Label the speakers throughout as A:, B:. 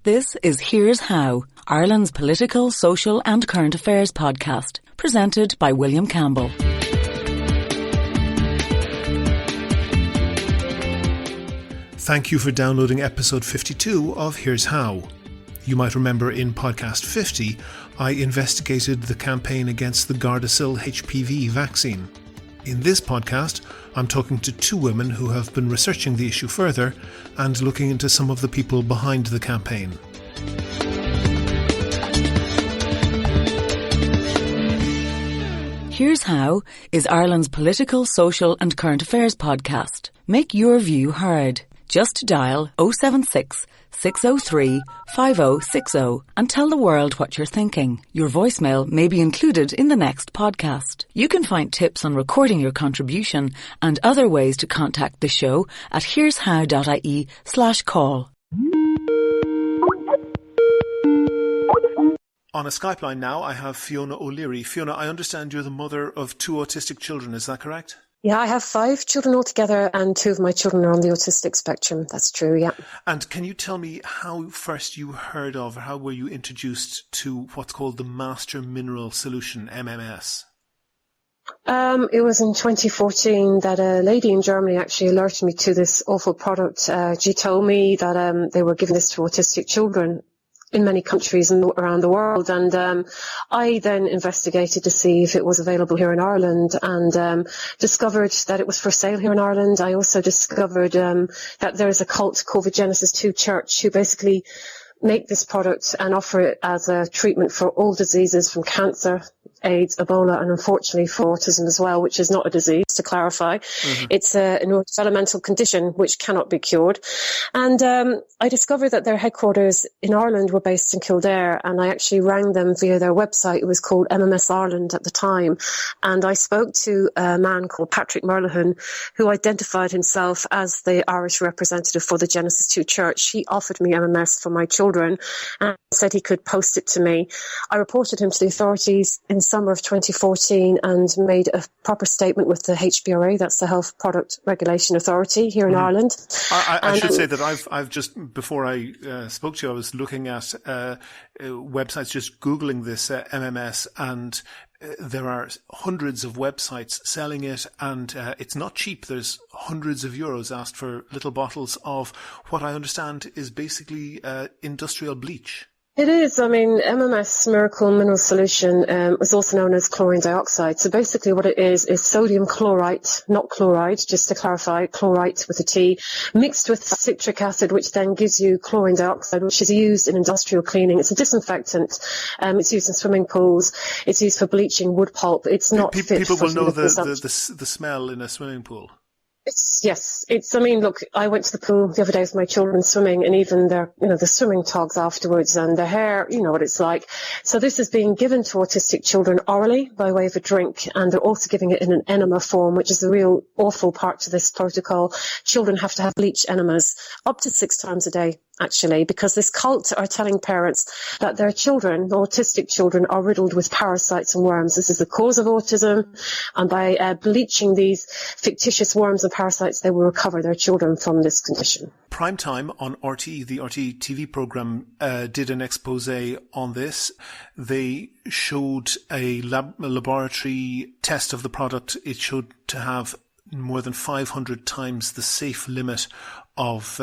A: This is Here's How, Ireland's political, social and current affairs podcast, presented by William Campbell.
B: Thank you for downloading episode 52 of Here's How. You might remember in podcast 50, I investigated the campaign against the Gardasil HPV vaccine. In this podcast, I'm talking to two women who have been researching the issue further and looking into some of the people behind the campaign.
A: Here's How is Ireland's political, social and current affairs podcast. Make your view heard. Just dial 076 603 5060 and tell the world what you're thinking. Your voicemail may be included in the next podcast. You can find tips on recording your contribution and other ways to contact the show at here'show.ie/call.
B: On a Skype line now, I have Fiona O'Leary. Fiona, I understand you're the mother of two autistic children, is that correct?
C: Yeah, I have 5 children altogether and 2 of my children are on the autistic spectrum. That's true, yeah.
B: And can you tell me how first you heard of, or how were you introduced to what's called the Master Mineral Solution, MMS?
C: It was in 2014 that a lady in Germany actually alerted me to this awful product. She told me that they were giving this to autistic children in many countries and around the world, and I then investigated to see if it was available here in Ireland, and discovered that it was for sale here in Ireland. I also discovered that there is a cult called the Genesis 2 Church who basically make this product and offer it as a treatment for all diseases from cancer, AIDS, Ebola, and unfortunately for autism as well, which is not a disease, to clarify. Mm-hmm. It's a neurodevelopmental condition which cannot be cured. And I discovered that their headquarters in Ireland were based in Kildare, and I actually rang them via their website. It was called MMS Ireland at the time. And I spoke to a man called Patrick Merlihan, who identified himself as the Irish representative for the Genesis 2 Church. He offered me MMS for my children and said he could post it to me. I reported him to the authorities in summer of 2014 and made a proper statement with the HPRA, that's the Health Product Regulation Authority here in Ireland.
B: I should say that I've just, before I spoke to you, I was looking at websites, just Googling this MMS, and there are hundreds of websites selling it, and it's not cheap. There's hundreds of euros asked for little bottles of what I understand is basically industrial bleach.
C: It is. I mean, MMS, Miracle Mineral Solution, is also known as chlorine dioxide. So basically what it is sodium chlorite, not chloride, just to clarify, chlorite with a T, mixed with citric acid, which then gives you chlorine dioxide, which is used in industrial cleaning. It's a disinfectant. It's used in swimming pools. It's used for bleaching wood pulp. It's not fit
B: people
C: for
B: will know the smell in a swimming pool.
C: I mean, look, I went to the pool the other day with my children swimming, and even their, the swimming togs afterwards and their hair, you know what it's like. So this is being given to autistic children orally by way of a drink, and they're also giving it in an enema form, which is the real awful part to this protocol. Children have to have bleach enemas up to 6 times a day, actually, because this cult are telling parents that their children, autistic children, are riddled with parasites and worms. This is the cause of autism, and by bleaching these fictitious worms and parasites, they will recover their children from this condition.
B: Primetime on RTE, the RTE TV programme, did an expose on this. They showed a laboratory test of the product. It showed to have more than 500 times the safe limit of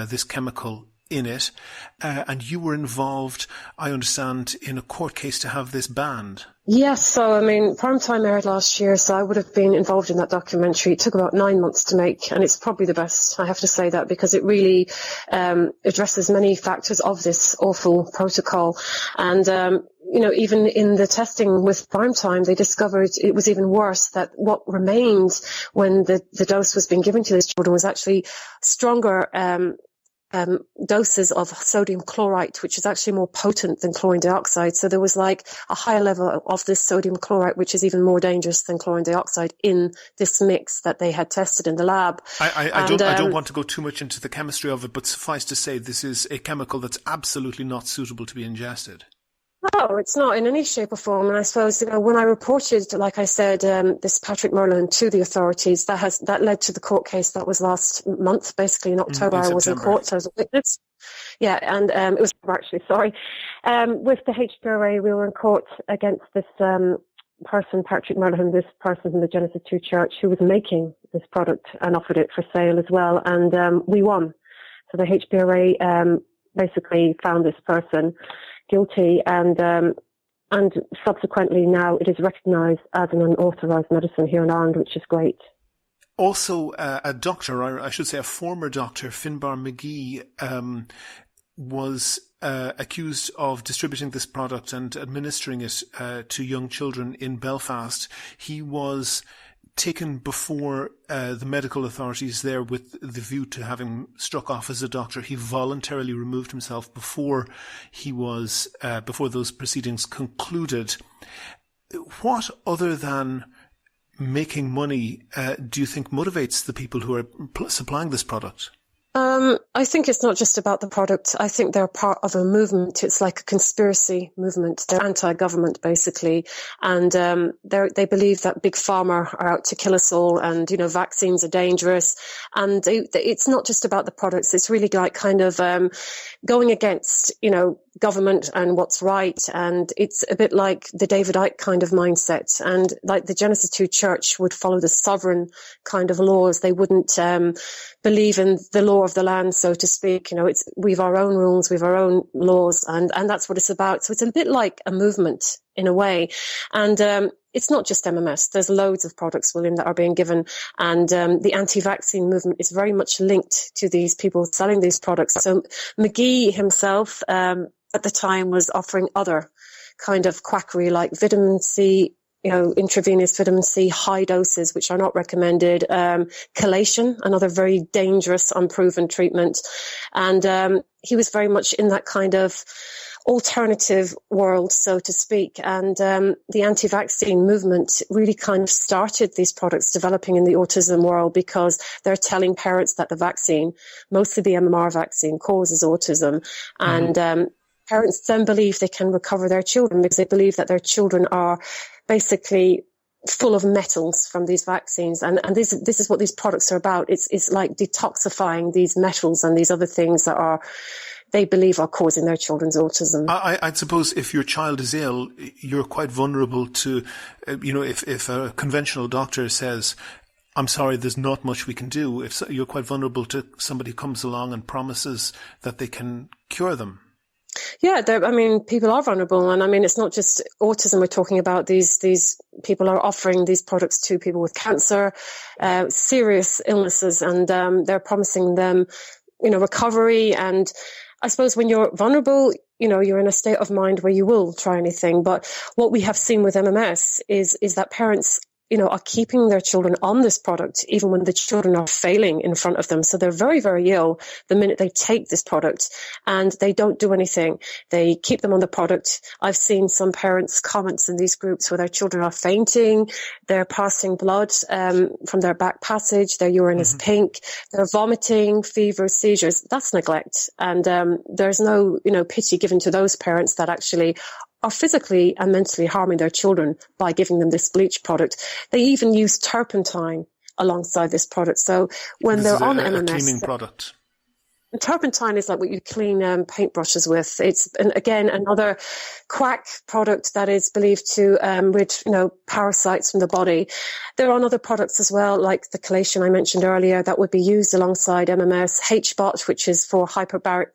B: this chemical in it. And you were involved, I understand, in a court case to have this banned.
C: Yes, so I mean, Primetime aired last year, so I would have been involved in that documentary. It took about 9 months to make, and it's probably the best, I have to say that, because it really addresses many factors of this awful protocol. And even in the testing with Primetime, they discovered it was even worse, that what remained when the dose was being given to these children was actually stronger doses of sodium chlorite, which is actually more potent than chlorine dioxide. So there was like a higher level of this sodium chlorite, which is even more dangerous than chlorine dioxide, in this mix that they had tested in the lab.
B: I don't want to go too much into the chemistry of it, but suffice to say this is a chemical that's absolutely not suitable to be ingested.
C: No, it's not in any shape or form. And I suppose, when I reported, like I said, this Patrick Merlihan to the authorities, that led to the court case that was last month, basically in October. I was in court, so I was a witness. Yeah, and it was actually, sorry. With the HPRA, we were in court against this person, Patrick Merlin, this person from the Genesis 2 Church, who was making this product and offered it for sale as well, and we won. So the HPRA basically found this person guilty, and subsequently now it is recognised as an unauthorised medicine here in Ireland, which is great.
B: Also, a doctor, or I should say a former doctor, Finbar McGee, was accused of distributing this product and administering it to young children in Belfast. He was taken before the medical authorities there with the view to having struck off as a doctor. He voluntarily removed himself before those proceedings concluded. What, other than making money, do you think motivates the people who are supplying this product?
C: I think it's not just about the product. I think they're part of a movement. It's like a conspiracy movement. They're anti-government, basically. And they believe that Big Pharma are out to kill us all, and, vaccines are dangerous. And it's not just about the products. It's really like kind of going against, government and what's right. And it's a bit like the David Icke kind of mindset. And like the Genesis 2 Church would follow the sovereign kind of laws. They wouldn't believe in the law of the land, so to speak. We've our own rules, we've our own laws, and that's what it's about. So it's a bit like a movement in a way. And it's not just MMS. There's loads of products, William, that are being given. And the anti-vaccine movement is very much linked to these people selling these products. So McGee himself at the time was offering other kind of quackery like vitamin C, intravenous vitamin C, high doses, which are not recommended, chelation, another very dangerous, unproven treatment. And he was very much in that kind of alternative world, so to speak. And the anti-vaccine movement really kind of started these products developing in the autism world, because they're telling parents that the vaccine, mostly the MMR vaccine, causes autism. And parents then believe they can recover their children because they believe that their children are basically full of metals from these vaccines. And this is what these products are about. It's like detoxifying these metals and these other things that they believe are causing their children's autism.
B: I'd suppose if your child is ill, you're quite vulnerable to, if a conventional doctor says, I'm sorry, there's not much we can do, you're quite vulnerable to somebody who comes along and promises that they can cure them.
C: Yeah, people are vulnerable. And it's not just autism we're talking about. These people are offering these products to people with cancer, serious illnesses, and they're promising them, recovery. And I suppose when you're vulnerable, you're in a state of mind where you will try anything. But what we have seen with MMS is that parents are keeping their children on this product, even when the children are failing in front of them. So they're very, very ill the minute they take this product, and they don't do anything. They keep them on the product. I've seen some parents' comments in these groups where their children are fainting, they're passing blood from their back passage, their urine is pink, they're vomiting, fever, seizures. That's neglect. And there's no, pity given to those parents that actually are physically and mentally harming their children by giving them this bleach product. They even use turpentine alongside this product. So when they're on MMS,
B: a cleaning product.
C: Turpentine is like what you clean paintbrushes with. It's again another quack product that is believed to rid parasites from the body. There are other products as well, like the chelation I mentioned earlier, that would be used alongside MMS. HBOT, which is for hyperbaric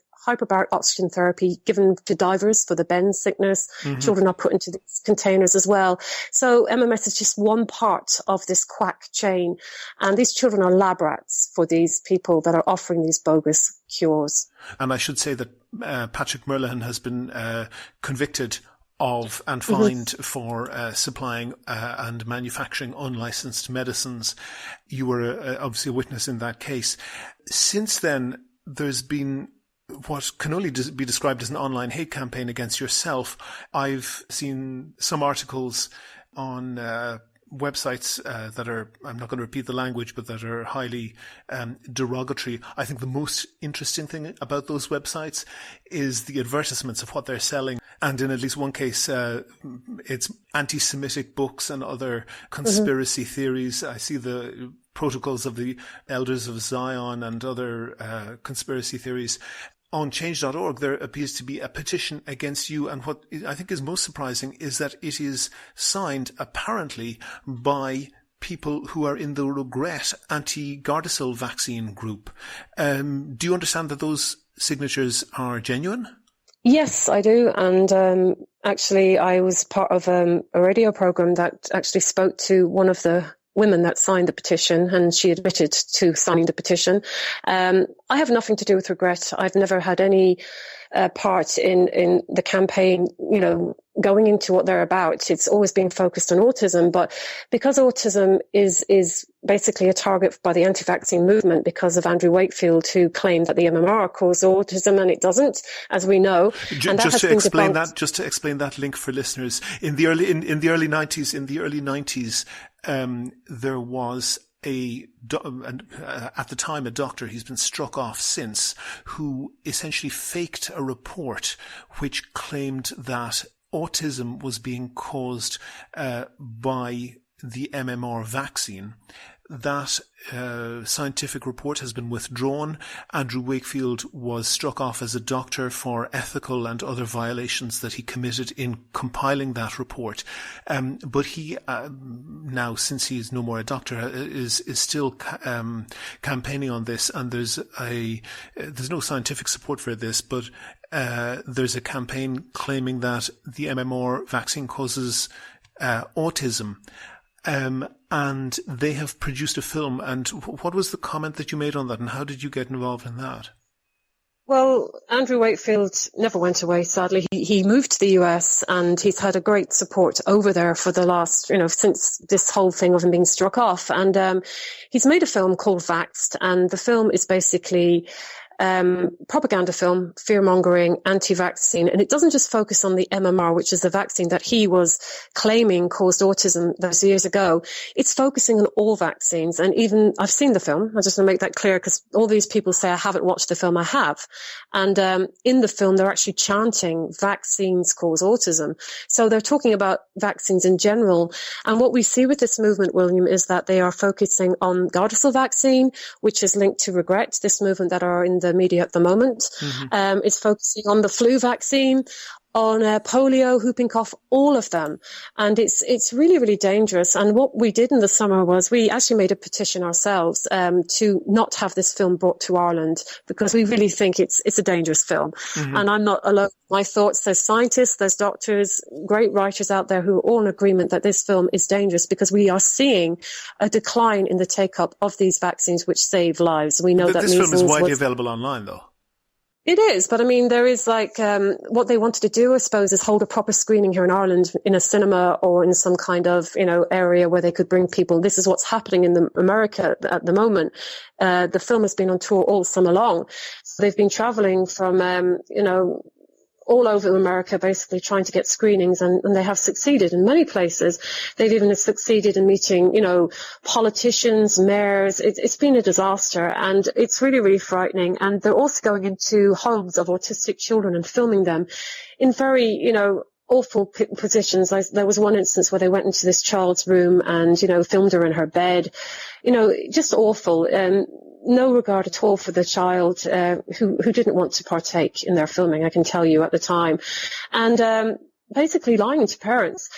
C: oxygen therapy given to divers for the bend sickness. Children are put into these containers as well. So MMS is just one part of this quack chain. And these children are lab rats for these people that are offering these bogus cures.
B: And I should say that Patrick Merlin has been convicted of and fined for supplying and manufacturing unlicensed medicines. You were obviously a witness in that case. Since then, there's been what can only be described as an online hate campaign against yourself. I've seen some articles on websites that are, I'm not going to repeat the language, but that are highly derogatory. I think the most interesting thing about those websites is the advertisements of what they're selling. And in at least one case, it's anti-Semitic books and other conspiracy theories. I see the protocols of the Elders of Zion and other conspiracy theories. on change.org, there appears to be a petition against you. And what I think is most surprising is that it is signed apparently by people who are in the Regret anti-Gardasil vaccine group. Do you understand that those signatures are genuine?
C: Yes, I do. And actually, I was part of a radio program that actually spoke to one of the women that signed the petition, and she admitted to signing the petition. I have nothing to do with Regret. I've never had any part in the campaign, going into what they're about. It's always been focused on autism, but because autism is basically a target by the anti-vaccine movement because of Andrew Wakefield, who claimed that the MMR caused autism, and it doesn't, as we know.
B: Just to explain that link for listeners, in the early 90s, there was at the time a doctor, he's been struck off since, who essentially faked a report which claimed that autism was being caused by the MMR vaccine. That scientific report has been withdrawn. Andrew Wakefield was struck off as a doctor for ethical and other violations that he committed in compiling that report. But he now, since he is no more a doctor, is still campaigning on this. And there's no scientific support for this, but there's a campaign claiming that the MMR vaccine causes autism. And they have produced a film. And what was the comment that you made on that, and how did you get involved in that?
C: Well, Andrew Wakefield never went away, sadly. He moved to the US, and he's had a great support over there for the last, since this whole thing of him being struck off. And he's made a film called Vaxxed, and the film is basically propaganda film, fear-mongering, anti-vaccine. And it doesn't just focus on the MMR, which is the vaccine that he was claiming caused autism those years ago. It's focusing on all vaccines. And even, I've seen the film, I just want to make that clear, because all these people say I haven't watched the film. I have. And in the film, they're actually chanting vaccines cause autism. So they're talking about vaccines in general. And what we see with this movement, William, is that they are focusing on Gardasil vaccine, which is linked to Regret, this movement that are in the media at the moment. Mm-hmm. It's focusing on the flu vaccine, on polio, whooping cough, all of them. And it's really, really dangerous. And what we did in the summer was we actually made a petition ourselves to not have this film brought to Ireland, because we really think it's a dangerous film. Mm-hmm. And I'm not alone. My thoughts, there's scientists, there's doctors, great writers out there who are all in agreement that this film is dangerous, because we are seeing a decline in the take-up of these vaccines which save lives. We know that
B: this film is widely available online, though.
C: It is, but I mean, there is what they wanted to do, I suppose, is hold a proper screening here in Ireland in a cinema or in some kind of, area where they could bring people. This is what's happening in America at the moment. The film has been on tour all summer long. So they've been traveling from, all over America, basically trying to get screenings, and they have succeeded in many places. They've even succeeded in meeting, politicians, mayors. It's been a disaster, and it's really, really frightening. And they're also going into homes of autistic children and filming them in very, awful positions. There was one instance where they went into this child's room and, filmed her in her bed, just awful. No regard at all for the child who didn't want to partake in their filming, I can tell you, at the time. And basically lying to parents.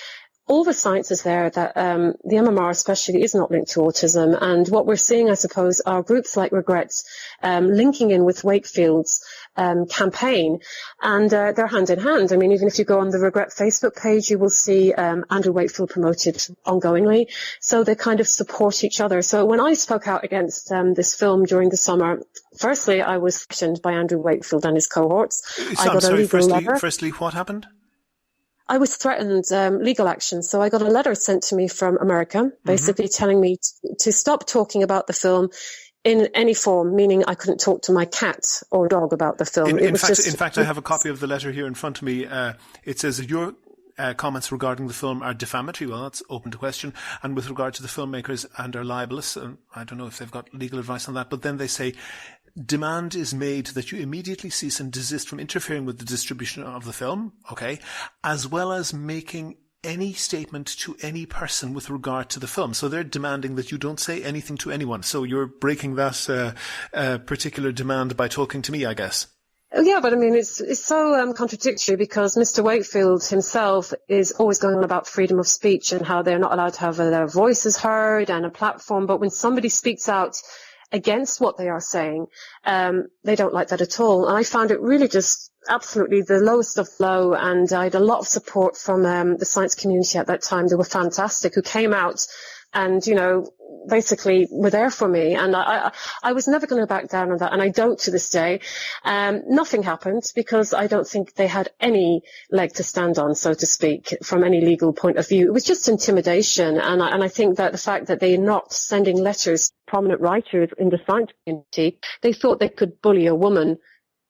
C: All the science is there that the MMR especially is not linked to autism. And what we're seeing, I suppose, are groups like Regrets linking in with Wakefield's campaign. And they're hand in hand. I mean, even if you go on the Regret Facebook page, you will see Andrew Wakefield promoted ongoingly. So they kind of support each other. So when I spoke out against this film during the summer, firstly, I was threatened by Andrew Wakefield and his cohorts.
B: Firstly, what happened?
C: I was threatened legal action. So I got a letter sent to me from America, basically telling me to stop talking about the film in any form, meaning I couldn't talk to my cat or dog about the film.
B: In fact, I have a copy of the letter here in front of me. It says that your comments regarding the film are defamatory. Well, that's open to question. And with regard to the filmmakers and are libelous, I don't know if they've got legal advice on that, but then they say, demand is made that you immediately cease and desist from interfering with the distribution of the film, okay, as well as making any statement to any person with regard to the film. So they're demanding that you don't say anything to anyone. So you're breaking that particular demand by talking to me, I guess.
C: Yeah, but I mean, it's so contradictory, because Mr. Wakefield himself is always going on about freedom of speech and how they're not allowed to have their voices heard and a platform. But when somebody speaks out against what they are saying, they don't like that at all. And I found it really just absolutely the lowest of low. And I had a lot of support from the science community at that time. They were fantastic, who came out and, basically were there for me. And I was never going to back down on that. And I don't to this day. Nothing happened, because I don't think they had any leg to stand on, so to speak, from any legal point of view. It was just intimidation. And I think that the fact that they're not sending letters to prominent writers in the science community, they thought they could bully a woman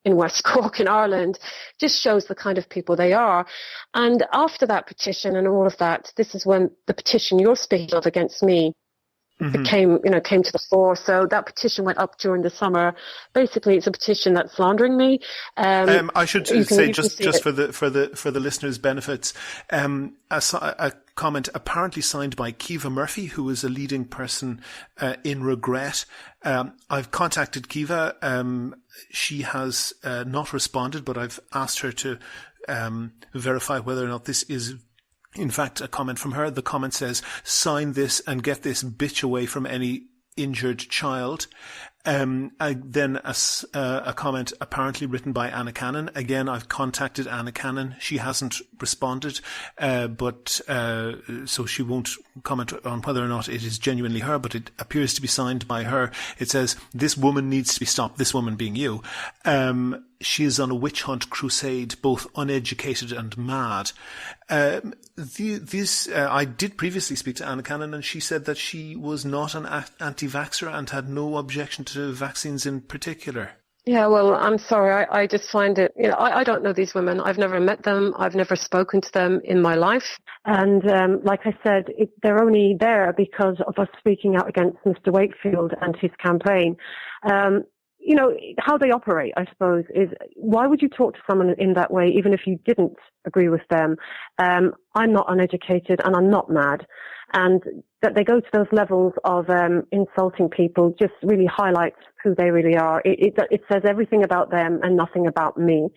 C: in West Cork in Ireland, just shows the kind of people they are. And after that petition and all of that, this is when the petition you're speaking of against me came to the fore. So that petition went up during the summer. Basically, it's a petition that's slandering me.
B: I should say, just for the listeners' benefits, a comment apparently signed by Kiva Murphy, who is a leading person in Regret. I've contacted Kiva. She has not responded, but I've asked her to verify whether or not this is in fact a comment from her. The comment says, "Sign this and get this bitch away from any injured child." Then a comment apparently written by Anna Cannon. Again, I've contacted Anna Cannon. She hasn't responded, but so she won't comment on whether or not it is genuinely her, but it appears to be signed by her. It says, "This woman needs to be stopped," this woman being you. She is on a witch hunt crusade, both uneducated and mad. I did previously speak to Anna Cannon, and she said that she was not an anti-vaxxer and had no objection to vaccines in particular.
C: Yeah, well, I'm sorry. I just find it, I don't know these women. I've never met them. I've never spoken to them in my life. And like I said, they're only there because of us speaking out against Mr. Wakefield and his campaign. How they operate, I suppose, is why would you talk to someone in that way, even if you didn't agree with them? I'm not uneducated and I'm not mad. And that they go to those levels of insulting people just really highlights who they really are. It says everything about them and nothing about me.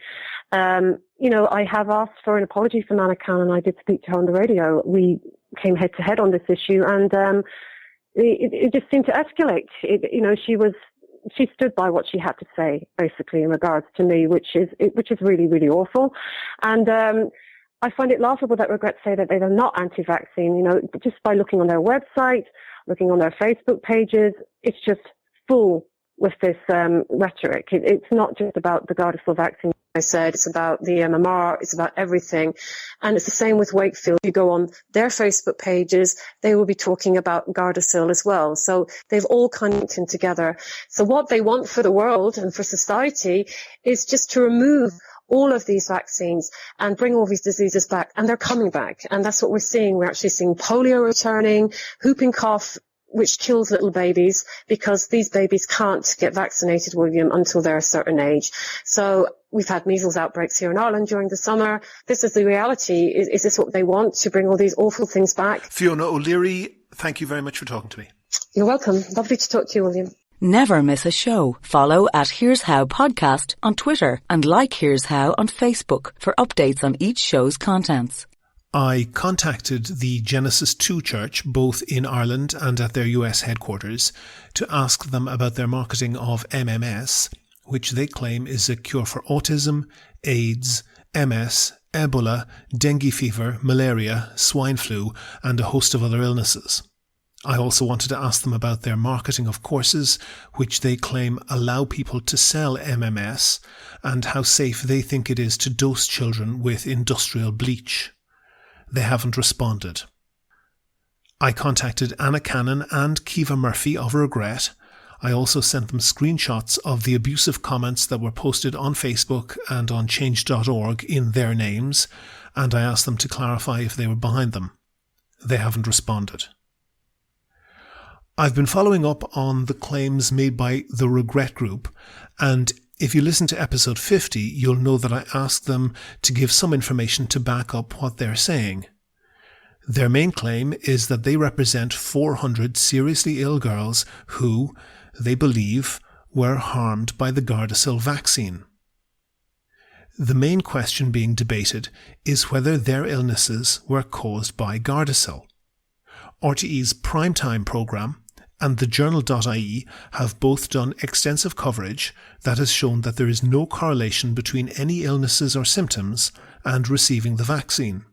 C: I have asked for an apology from Anna Cannon. I did speak to her on the radio. We came head to head on this issue, and it just seemed to escalate. She stood by what she had to say, basically, in regards to me, which is really, really awful. And I find it laughable that Regret say that they are not anti-vaccine. Just by looking on their website, looking on their Facebook pages, it's just full with this rhetoric. It's not just about the Gardasil vaccine. I said it's about the MMR, it's about everything. And it's the same with Wakefield. You go on their Facebook pages, they will be talking about Gardasil as well. So they've all kind of linked in together. So what they want for the world and for society is just to remove all of these vaccines and bring all these diseases back. And they're coming back. And that's what we're seeing. We're actually seeing polio returning, whooping cough, which kills little babies, because these babies can't get vaccinated, William, until they're a certain age. So we've had measles outbreaks here in Ireland during the summer. This is the reality. Is this what they want, to bring all these awful things back?
B: Fiona O'Leary, thank you very much for talking to me.
C: You're welcome. Lovely to talk to you, William.
A: Never miss a show. Follow at Here's How Podcast on Twitter and like Here's How on Facebook for updates on each show's contents.
B: I contacted the Genesis 2 Church, both in Ireland and at their US headquarters, to ask them about their marketing of MMS, which they claim is a cure for autism, AIDS, MS, Ebola, dengue fever, malaria, swine flu, and a host of other illnesses. I also wanted to ask them about their marketing of courses, which they claim allow people to sell MMS, and how safe they think it is to dose children with industrial bleach. They haven't responded. I contacted Anna Cannon and Kiva Murphy of Regret. I also sent them screenshots of the abusive comments that were posted on Facebook and on change.org in their names, and I asked them to clarify if they were behind them. They haven't responded. I've been following up on the claims made by the Regret Group, and if you listen to episode 50, you'll know that I asked them to give some information to back up what they're saying. Their main claim is that they represent 400 seriously ill girls who, they believe, were harmed by the Gardasil vaccine. The main question being debated is whether their illnesses were caused by Gardasil. RTE's primetime programme and the Journal.ie have both done extensive coverage that has shown that there is no correlation between any illnesses or symptoms and receiving the vaccine.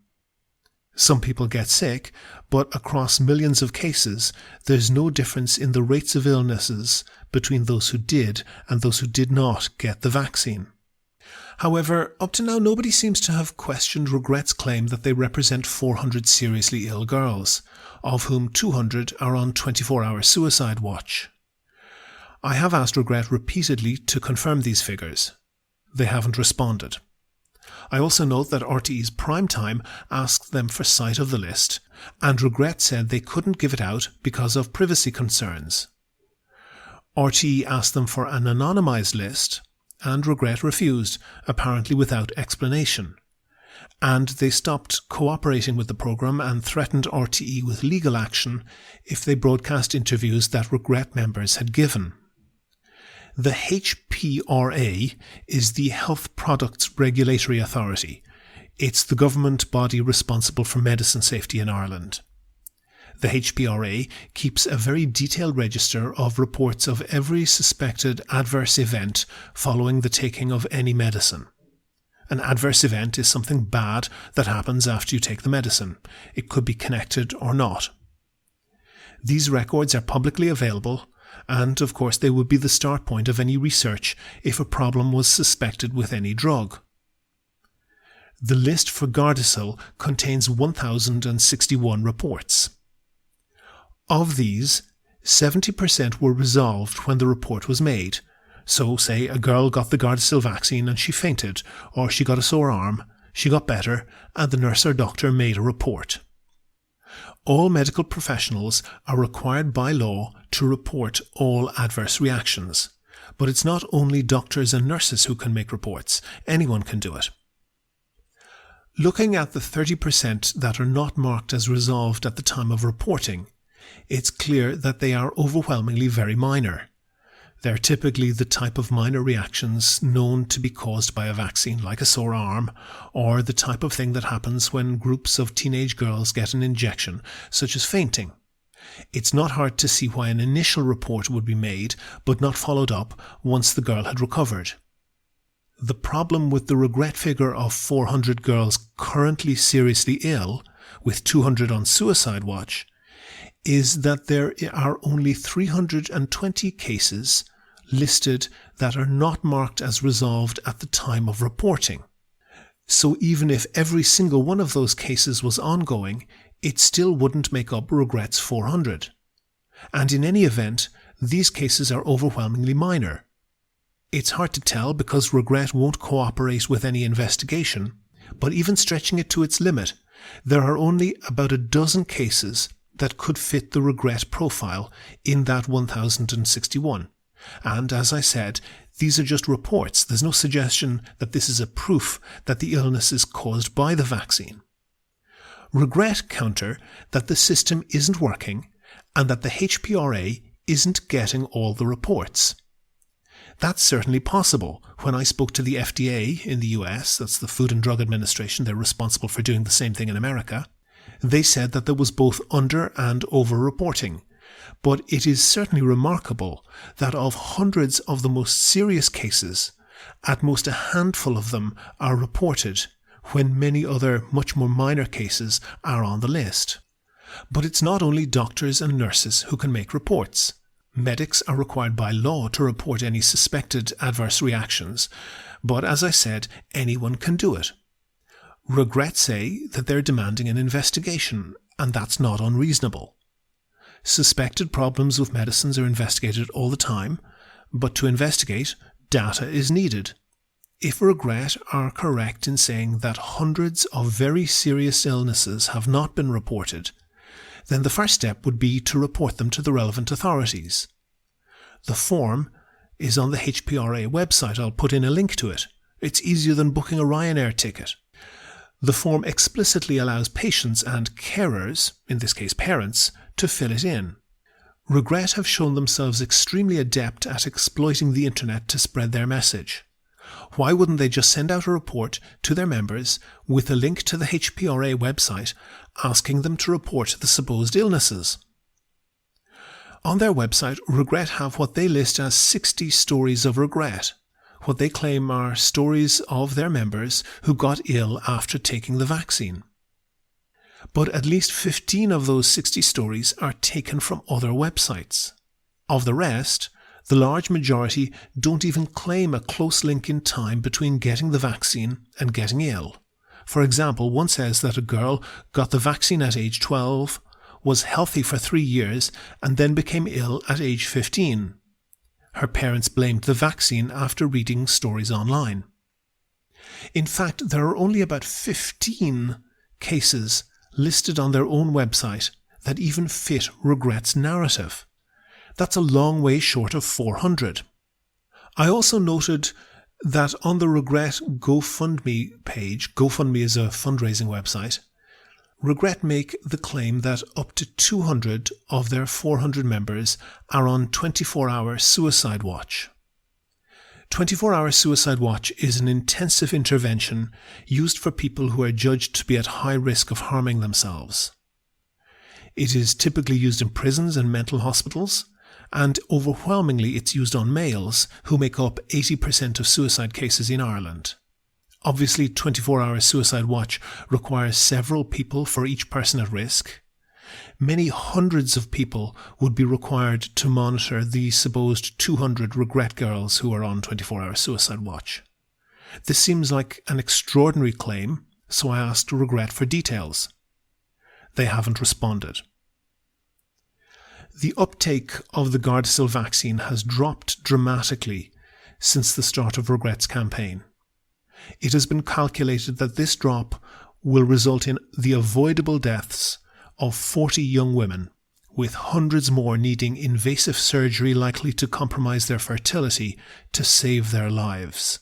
B: Some people get sick, but across millions of cases, there's no difference in the rates of illnesses between those who did and those who did not get the vaccine. However, up to now nobody seems to have questioned Regret's claim that they represent 400 seriously ill girls, of whom 200 are on 24-hour suicide watch. I have asked Regret repeatedly to confirm these figures. They haven't responded. I also note that RTE's Primetime asked them for sight of the list, and Regret said they couldn't give it out because of privacy concerns. RTE asked them for an anonymised list, and Regret refused, apparently without explanation. And they stopped cooperating with the programme and threatened RTE with legal action if they broadcast interviews that Regret members had given. The HPRA is the Health Products Regulatory Authority. It's the government body responsible for medicine safety in Ireland. The HPRA keeps a very detailed register of reports of every suspected adverse event following the taking of any medicine. An adverse event is something bad that happens after you take the medicine. It could be connected or not. These records are publicly available, and of course they would be the start point of any research if a problem was suspected with any drug. The list for Gardasil contains 1,061 reports. Of these, 70% were resolved when the report was made. So, say a girl got the Gardasil vaccine and she fainted, or she got a sore arm, she got better, and the nurse or doctor made a report. All medical professionals are required by law to report all adverse reactions. But it's not only doctors and nurses who can make reports, anyone can do it. Looking at the 30% that are not marked as resolved at the time of reporting, it's clear that they are overwhelmingly very minor. They're typically the type of minor reactions known to be caused by a vaccine, like a sore arm, or the type of thing that happens when groups of teenage girls get an injection, such as fainting. It's not hard to see why an initial report would be made, but not followed up once the girl had recovered. The problem with the Regret figure of 400 girls currently seriously ill, with 200 on suicide watch, is that there are only 320 cases listed that are not marked as resolved at the time of reporting. So even if every single one of those cases was ongoing, it still wouldn't make up Regret's 400. And in any event, these cases are overwhelmingly minor. It's hard to tell because Regret won't cooperate with any investigation, but even stretching it to its limit, there are only about a dozen cases that could fit the Regret profile in that 1,061. And as I said, these are just reports. There's no suggestion that this is a proof that the illness is caused by the vaccine. Regret counter that the system isn't working and that the HPRA isn't getting all the reports. That's certainly possible. When I spoke to the FDA in the US, that's the Food and Drug Administration, they're responsible for doing the same thing in America, they said that there was both under and over reporting. But it is certainly remarkable that of hundreds of the most serious cases, at most a handful of them are reported, when many other much more minor cases are on the list. But it's not only doctors and nurses who can make reports. Medics are required by law to report any suspected adverse reactions, but as I said, anyone can do it. Regret say that they're demanding an investigation, and that's not unreasonable. Suspected problems with medicines are investigated all the time, but to investigate, data is needed. If Regret are correct in saying that hundreds of very serious illnesses have not been reported, then the first step would be to report them to the relevant authorities. The form is on the HPRA website. I'll put in a link to it. It's easier than booking a Ryanair ticket. The form explicitly allows patients and carers, in this case parents, to fill it in. Regret have shown themselves extremely adept at exploiting the internet to spread their message. Why wouldn't they just send out a report to their members with a link to the HPRA website asking them to report the supposed illnesses? On their website, Regret have what they list as 60 stories of regret, what they claim are stories of their members who got ill after taking the vaccine. But at least 15 of those 60 stories are taken from other websites. Of the rest, the large majority don't even claim a close link in time between getting the vaccine and getting ill. For example, one says that a girl got the vaccine at age 12, was healthy for 3 years, and then became ill at age 15. Her parents blamed the vaccine after reading stories online. In fact, there are only about 15 cases listed on their own website that even fit Regret's narrative. That's a long way short of 400. I also noted that on the Regret GoFundMe page, GoFundMe is a fundraising website, Regret make the claim that up to 200 of their 400 members are on 24-hour suicide watch. 24-hour suicide watch is an intensive intervention used for people who are judged to be at high risk of harming themselves. It is typically used in prisons and mental hospitals, and overwhelmingly it's used on males, who make up 80% of suicide cases in Ireland. Obviously, 24-hour suicide watch requires several people for each person at risk. Many hundreds of people would be required to monitor the supposed 200 Regret girls who are on 24-hour suicide watch. This seems like an extraordinary claim, so I asked Regret for details. They haven't responded. The uptake of the Gardasil vaccine has dropped dramatically since the start of Regret's campaign. It has been calculated that this drop will result in the avoidable deaths of 40 young women, with hundreds more needing invasive surgery likely to compromise their fertility to save their lives.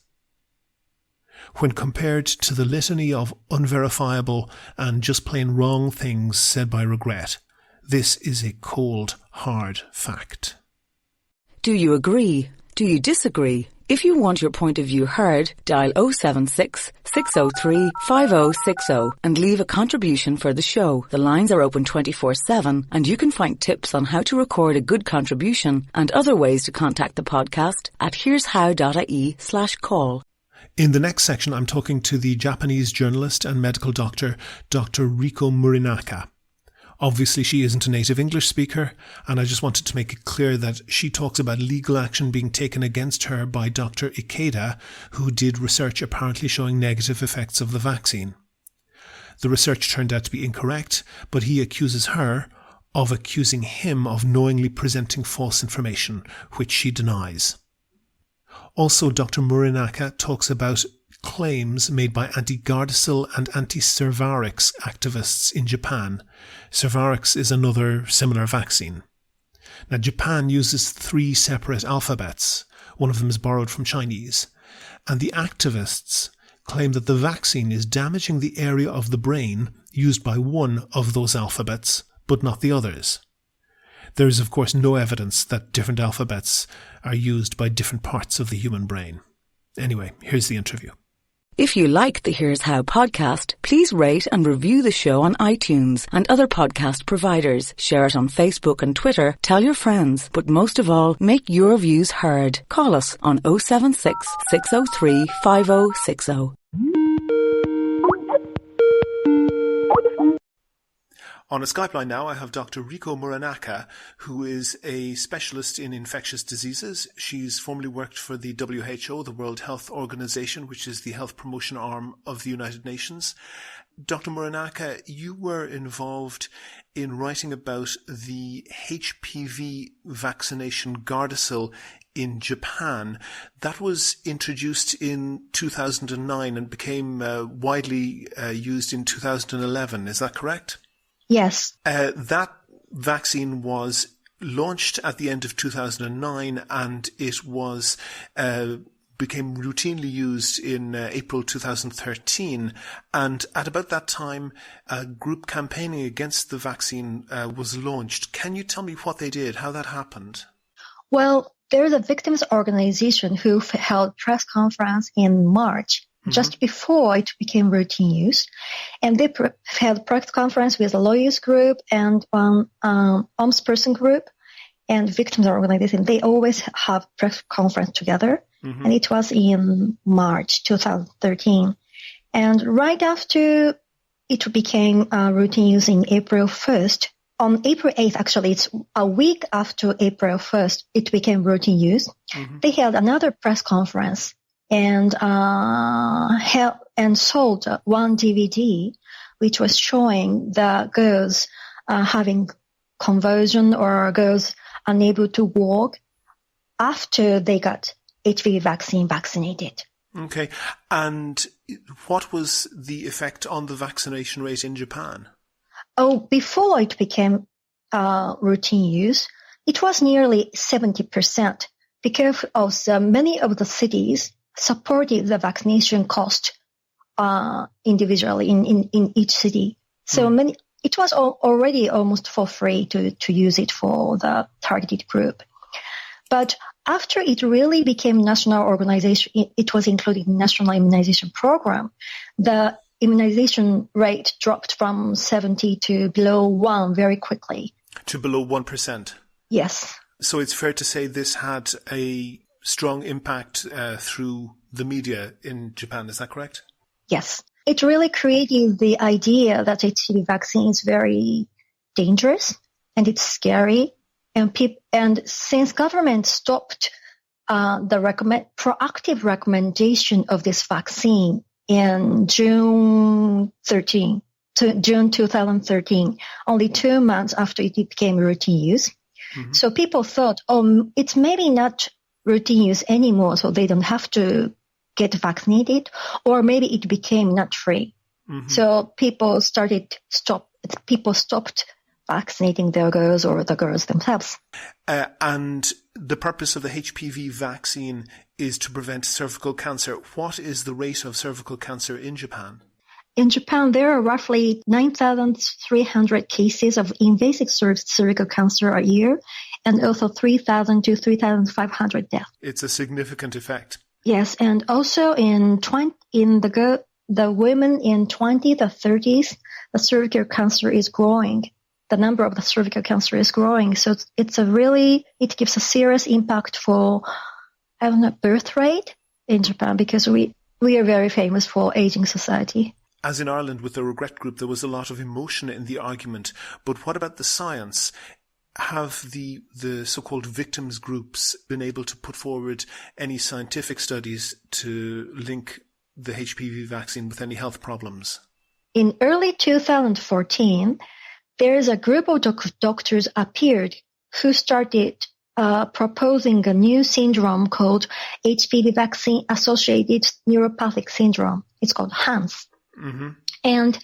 B: When compared to the litany of unverifiable and just plain wrong things said by Regret, this is a cold, hard fact.
A: Do you agree? Do you disagree? If you want your point of view heard, dial 076 603 5060 and leave a contribution for the show. The lines are open 24/7 and you can find tips on how to record a good contribution and other ways to contact the podcast at here'show.ie/call.
B: In the next section, I'm talking to the Japanese journalist and medical doctor, Dr. Riko Muranaka. Obviously, she isn't a native English speaker, and I just wanted to make it clear that she talks about legal action being taken against her by Dr. Ikeda, who did research apparently showing negative effects of the vaccine. The research turned out to be incorrect, but he accuses her of accusing him of knowingly presenting false information, which she denies. Also, Dr. Muranaka talks about claims made by anti-Gardasil and anti-Cervarix activists in Japan. Cervarix is another similar vaccine. Now, Japan uses 3 separate alphabets. One of them is borrowed from Chinese. And the activists claim that the vaccine is damaging the area of the brain used by one of those alphabets, but not the others. There is, of course, no evidence that different alphabets are used by different parts of the human brain. Anyway, here's the interview.
A: If you like the Here's How podcast, please rate and review the show on iTunes and other podcast providers. Share it on Facebook and Twitter. Tell your friends. But most of all, make your views heard. Call us on 076 603 5060.
B: On a Skype line now, I have Dr. Riko Muranaka, who is a specialist in infectious diseases. She's formerly worked for the WHO, the World Health Organization, which is the health promotion arm of the United Nations. Dr. Muranaka, you were involved in writing about the HPV vaccination Gardasil in Japan. That was introduced in 2009 and became widely used in 2011. Is that correct?
C: Yes.
B: That vaccine was launched at the end of 2009 and it was became routinely used in April 2013. And at about that time, a group campaigning against the vaccine was launched. Can you tell me what they did, how that happened?
D: Well, there's a victims organization who held press conference in March, just before it became routine use. And they held press conference with a lawyers group and one ombudsperson group and victims organization. They always have press conference together. And it was in March 2013. And right after it became routine use in April 1st, on April 8th, actually, it's a week after April 1st, it became routine use. They held another press conference and sold one DVD, which was showing the girls having conversion or girls unable to walk after they got HPV vaccine vaccinated.
B: Okay. And what was the effect on the vaccination rate in Japan?
D: Oh, before it became routine use, it was nearly 70% because of many of the cities supported the vaccination cost individually in each city. So it was already almost for free to use it for the targeted group. But after it really became national organization, it was included in national immunization program, the immunization rate dropped from 70 to below 1 very quickly.
B: To below 1%?
D: Yes.
B: So it's fair to say this had a strong impact through the media in Japan, is that correct?
D: Yes. It really created the idea that HPV vaccine is very dangerous and it's scary. And since government stopped the proactive recommendation of this vaccine in June 2013, only 2 months after it became routine use. So people thought, it's maybe not routine use anymore, so they don't have to get vaccinated, or maybe it became not free. So people stopped vaccinating their girls or the girls themselves.
B: And the purpose of the HPV vaccine is to prevent cervical cancer. What is the rate of cervical cancer in Japan?
D: In Japan, there are roughly 9,300 cases of invasive cervical cancer a year, and also 3,000 to 3,500 deaths.
B: It's a significant effect.
D: Yes, and also in the women in 20 to 30s, the cervical cancer is growing. The number of the cervical cancer is growing. So it gives a serious impact for, birth rate in Japan, because we are very famous for aging society.
B: As in Ireland with the Regret Group, there was a lot of emotion in the argument. But what about the science? Have the so-called victims groups been able to put forward any scientific studies to link the HPV vaccine with any health problems?
D: In early 2014, there is a group of doctors appeared who started proposing a new syndrome called HPV vaccine-associated neuropathic syndrome. It's called HANS. And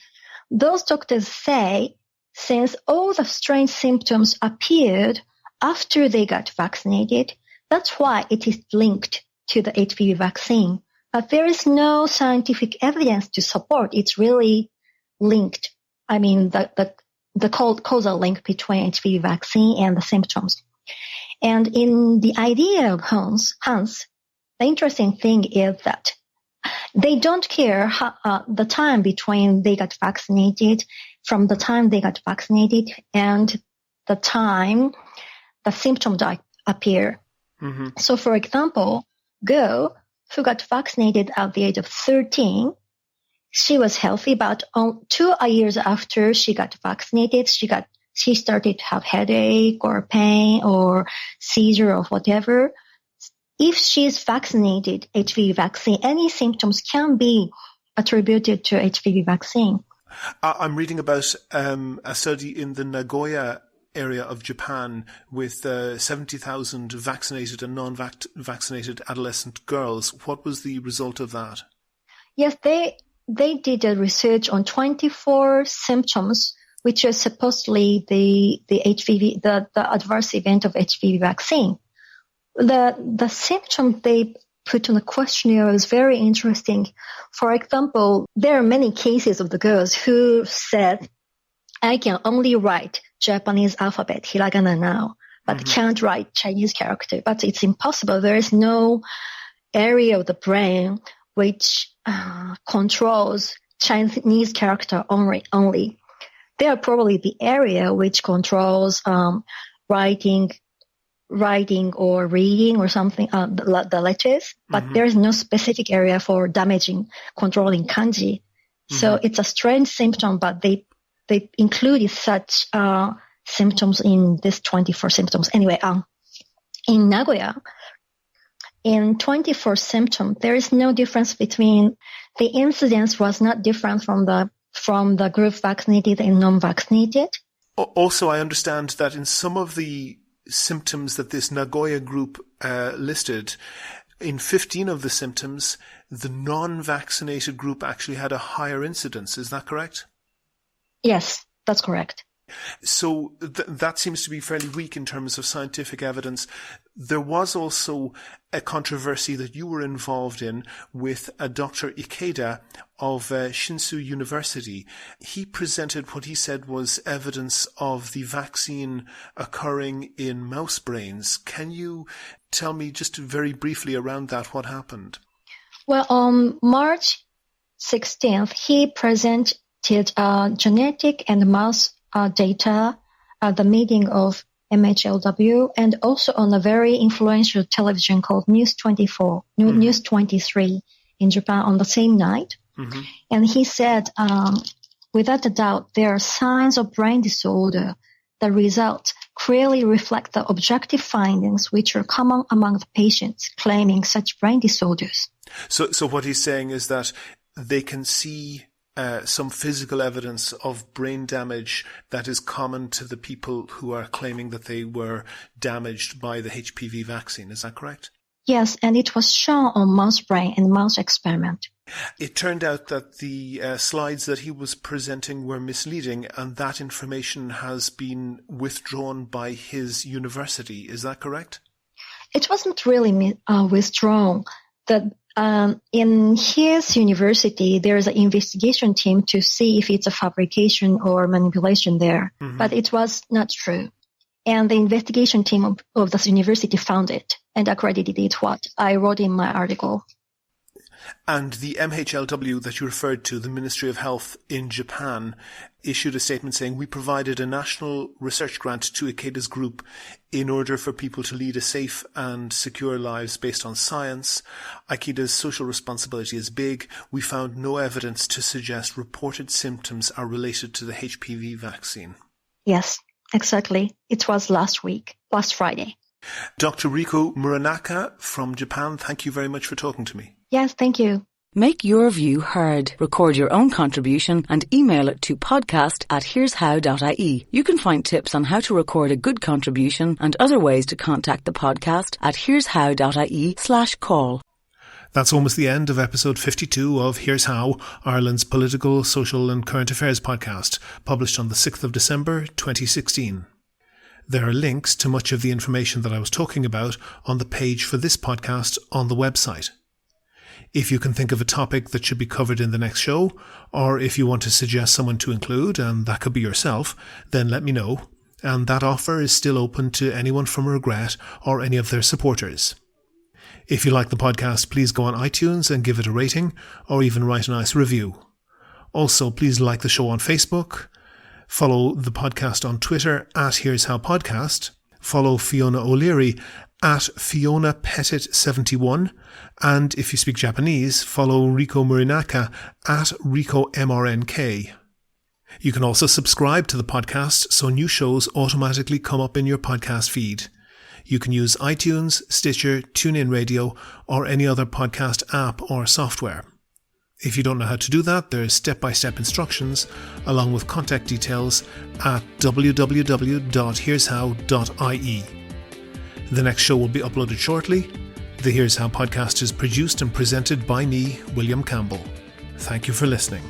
D: those doctors say, since all the strange symptoms appeared after they got vaccinated, that's why it is linked to the HPV vaccine. But there is no scientific evidence to support it's really linked. I mean, the causal link between HPV vaccine and the symptoms. And in the idea of HANS, the interesting thing is that they don't care the time between they got vaccinated, from the time they got vaccinated and the time the symptoms appear. So, for example, girl who got vaccinated at the age of 13, she was healthy, but 2 years after she got vaccinated, she started to have headache or pain or seizure or whatever. If she's vaccinated HPV vaccine, any symptoms can be attributed to HPV vaccine.
B: I'm reading about a study in the Nagoya area of Japan with 70,000 vaccinated and non-vaccinated adolescent girls. What was the result of that?
D: Yes, they did a research on 24 symptoms, which is supposedly the HPV, the adverse event of HPV vaccine. The symptom they put on the questionnaire is very interesting. For example, there are many cases of the girls who said, I can only write Japanese alphabet, hiragana now, but can't write Chinese character. But it's impossible. There is no area of the brain which controls Chinese character only. They are probably the area which controls writing or reading or something, the letters, but there is no specific area for controlling kanji. So it's a strange symptom, but they included such symptoms in this 24 symptoms. Anyway, in Nagoya, in 24 symptoms, there is no difference between the incidence was not different from the group vaccinated and non-vaccinated.
B: Also, I understand that in some of the symptoms that this Nagoya group listed, in 15 of the symptoms, the non-vaccinated group actually had a higher incidence. Is that correct?
D: Yes, that's correct.
B: So that seems to be fairly weak in terms of scientific evidence. There was also a controversy that you were involved in with a Dr. Ikeda of Shinsu University. He presented what he said was evidence of the vaccine occurring in mouse brains. Can you tell me just very briefly around that what happened?
D: Well, on March 16th, he presented genetic and mouse data at the meeting of MHLW and also on a very influential television called News 24, News 23 in Japan on the same night. And he said, without a doubt, there are signs of brain disorder. The results clearly reflect the objective findings which are common among the patients claiming such brain disorders.
B: So what he's saying is that they can see some physical evidence of brain damage that is common to the people who are claiming that they were damaged by the HPV vaccine. Is that correct?
D: Yes, and it was shown on mouse brain and mouse experiment.
B: It turned out that the slides that he was presenting were misleading, and that information has been withdrawn by his university. Is that correct?
D: It wasn't really withdrawn. In his university, there is an investigation team to see if it's a fabrication or manipulation there, but it was not true. And the investigation team of this university found it and accredited it, what I wrote in my article.
B: And the MHLW that you referred to, the Ministry of Health in Japan, issued a statement saying, we provided a national research grant to Ikeda's group in order for people to lead a safe and secure lives based on science. Ikeda's social responsibility is big. We found no evidence to suggest reported symptoms are related to the HPV vaccine.
D: Yes, exactly. It was last Friday.
B: Dr. Riko Muranaka from Japan, thank you very much for talking to me.
D: Yes, thank you.
A: Make your view heard. Record your own contribution and email it to podcast@here'show.ie. You can find tips on how to record a good contribution and other ways to contact the podcast at here'show.ie/call.
B: That's almost the end of episode 52 of Here's How, Ireland's political, social and current affairs podcast, published on the 6th of December 2016. There are links to much of the information that I was talking about on the page for this podcast on the website. If you can think of a topic that should be covered in the next show, or if you want to suggest someone to include, and that could be yourself, then let me know. And that offer is still open to anyone from Regret or any of their supporters. If you like the podcast, please go on iTunes and give it a rating, or even write a nice review. Also, please like the show on Facebook, follow the podcast on Twitter @Here's How Podcast, follow Fiona O'Leary @FionaPettit71, and if you speak Japanese, follow Riko Muranaka @RikoMRNK. You can also subscribe to the podcast so new shows automatically come up in your podcast feed. You can use iTunes, Stitcher, TuneIn Radio, or any other podcast app or software. If you don't know how to do that, there's step-by-step instructions along with contact details at www.here'show.ie. The next show will be uploaded shortly. The Here's How podcast is produced and presented by me, William Campbell. Thank you for listening.